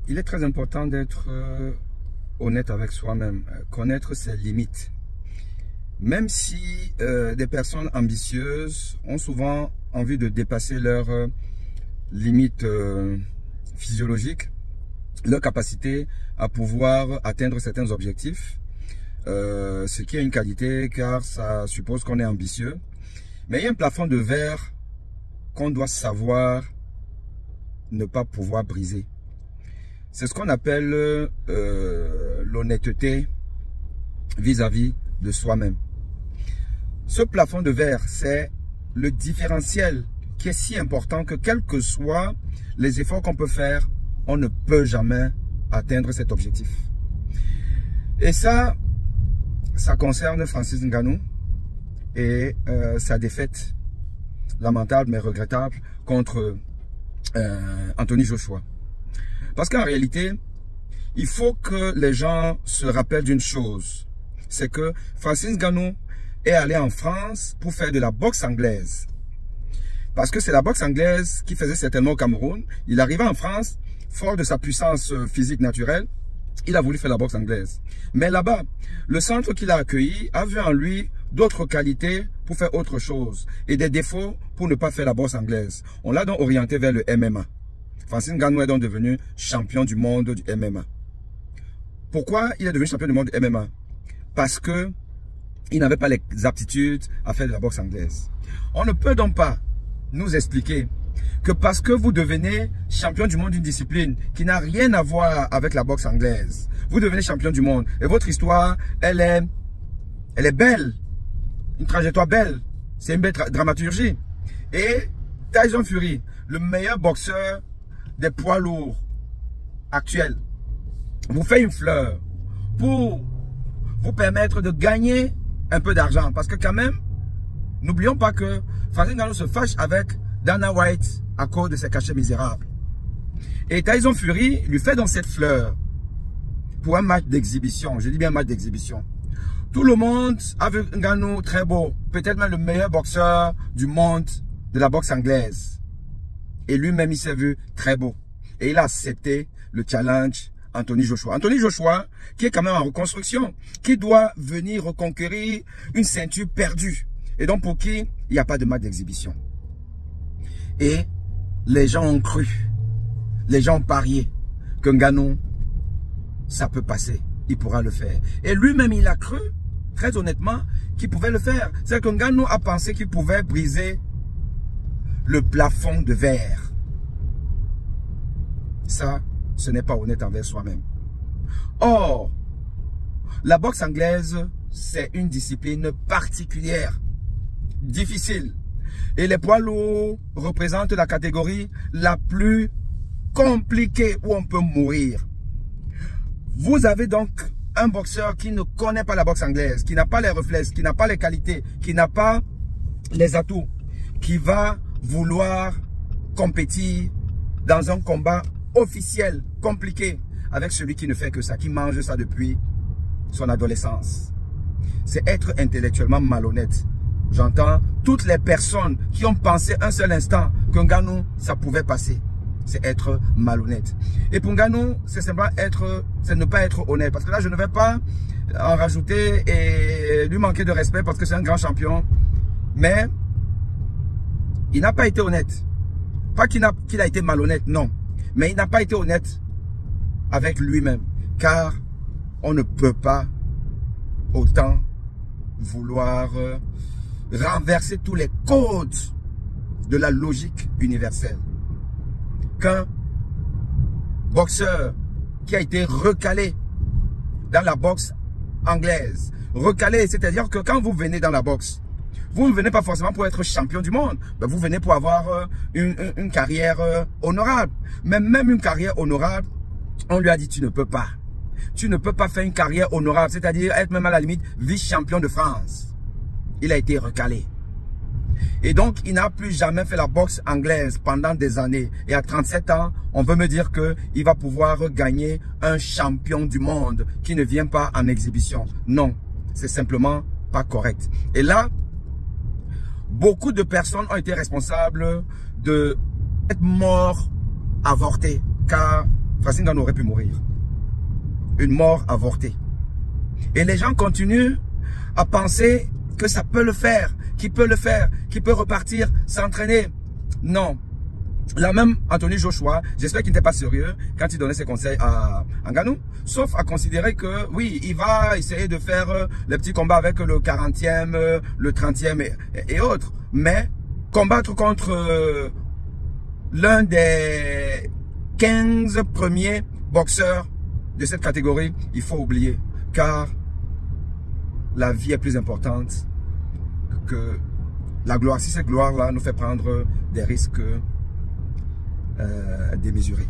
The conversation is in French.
il est très important d'être honnête avec soi-même, connaître ses limites. Même si des personnes ambitieuses ont souvent envie de dépasser leurs limites physiologiques, leur capacité à pouvoir atteindre certains objectifs, ce qui est une qualité car ça suppose qu'on est ambitieux. Mais il y a un plafond de verre qu'on doit savoir ne pas pouvoir briser. C'est ce qu'on appelle l'honnêteté vis-à-vis de soi-même. Ce plafond de verre, c'est le différentiel qui est si important que quels que soient les efforts qu'on peut faire, on ne peut jamais atteindre cet objectif. Et ça concerne Francis Ngannou et sa défaite lamentable mais regrettable contre Anthony Joshua. Parce qu'en réalité, il faut que les gens se rappellent d'une chose. C'est que Francis Ngannou est allé en France pour faire de la boxe anglaise. Parce que c'est la boxe anglaise qui faisait certainement au Cameroun. Il arrivait en France, fort de sa puissance physique naturelle, il a voulu faire la boxe anglaise. Mais là-bas, le centre qu'il a accueilli a vu en lui d'autres qualités pour faire autre chose et des défauts pour ne pas faire la boxe anglaise. On l'a donc orienté vers le MMA. Francis Ngannou est donc devenu champion du monde du MMA. Pourquoi il est devenu champion du monde du MMA? Parce que il n'avait pas les aptitudes à faire de la boxe anglaise. On ne peut donc pas nous expliquer que parce que vous devenez champion du monde d'une discipline qui n'a rien à voir avec la boxe anglaise, vous devenez champion du monde et votre histoire, elle est belle, une trajectoire belle, c'est une belle dramaturgie. Et Tyson Fury, le meilleur boxeur des poids lourds actuels, vous fait une fleur pour vous permettre de gagner un peu d'argent. Parce que quand même, n'oublions pas que Francis Ngannou se fâche avec Dana White à cause de ses cachets misérables. Et Tyson Fury lui fait donc cette fleur pour un match d'exhibition. Je dis bien match d'exhibition. Tout le monde a vu Ngannou très beau. Peut-être même le meilleur boxeur du monde de la boxe anglaise. Et lui-même, il s'est vu très beau. Et il a accepté le challenge Anthony Joshua. Anthony Joshua, qui est quand même en reconstruction, qui doit venir reconquérir une ceinture perdue. Et donc pour qui, il n'y a pas de match d'exhibition. Et les gens ont cru, les gens ont parié que Ngannou, ça peut passer, il pourra le faire. Et lui-même, il a cru, très honnêtement, qu'il pouvait le faire. C'est que Ngannou a pensé qu'il pouvait briser le plafond de verre. Ça, ce n'est pas honnête envers soi-même. Or, la boxe anglaise, c'est une discipline particulière, difficile. Et les poids lourds représentent la catégorie la plus compliquée où on peut mourir. Vous avez donc un boxeur qui ne connaît pas la boxe anglaise, qui n'a pas les réflexes, qui n'a pas les qualités, qui n'a pas les atouts, qui va vouloir compétir dans un combat officiel, compliqué, avec celui qui ne fait que ça, qui mange ça depuis son adolescence. C'est être intellectuellement malhonnête. J'entends toutes les personnes qui ont pensé un seul instant que Ngannou, ça pouvait passer. C'est être malhonnête. Et pour Ngannou, c'est simplement c'est ne pas être honnête. Parce que là, je ne vais pas en rajouter et lui manquer de respect parce que c'est un grand champion. Mais il n'a pas été honnête. Pas qu'il a été malhonnête, non. Mais il n'a pas été honnête avec lui-même. Car on ne peut pas autant vouloir renverser tous les codes de la logique universelle. Qu'un boxeur qui a été recalé dans la boxe anglaise, recalé, c'est-à-dire que quand vous venez dans la boxe, vous ne venez pas forcément pour être champion du monde, mais vous venez pour avoir une carrière honorable. Mais même une carrière honorable, on lui a dit tu ne peux pas. Tu ne peux pas faire une carrière honorable, c'est-à-dire être même à la limite vice-champion de France. Il a été recalé. Et donc, il n'a plus jamais fait la boxe anglaise pendant des années. Et à 37 ans, on veut me dire qu'il va pouvoir gagner un champion du monde qui ne vient pas en exhibition. Non, c'est simplement pas correct. Et là, beaucoup de personnes ont été responsables de être morts avortés. Car Francine Ngannou aurait pu mourir. Une mort avortée. Et les gens continuent à penser que ça peut le faire, qu'il peut le faire, qu'il peut repartir, s'entraîner. Non. Là même, Anthony Joshua, j'espère qu'il n'était pas sérieux quand il donnait ses conseils à Ngannou, sauf à considérer que, oui, il va essayer de faire les petits combats avec le 40e, le 30e et autres. Mais combattre contre l'un des 15 premiers boxeurs de cette catégorie, il faut oublier, car la vie est plus importante que la gloire. Si cette gloire-là nous fait prendre des risques démesurés.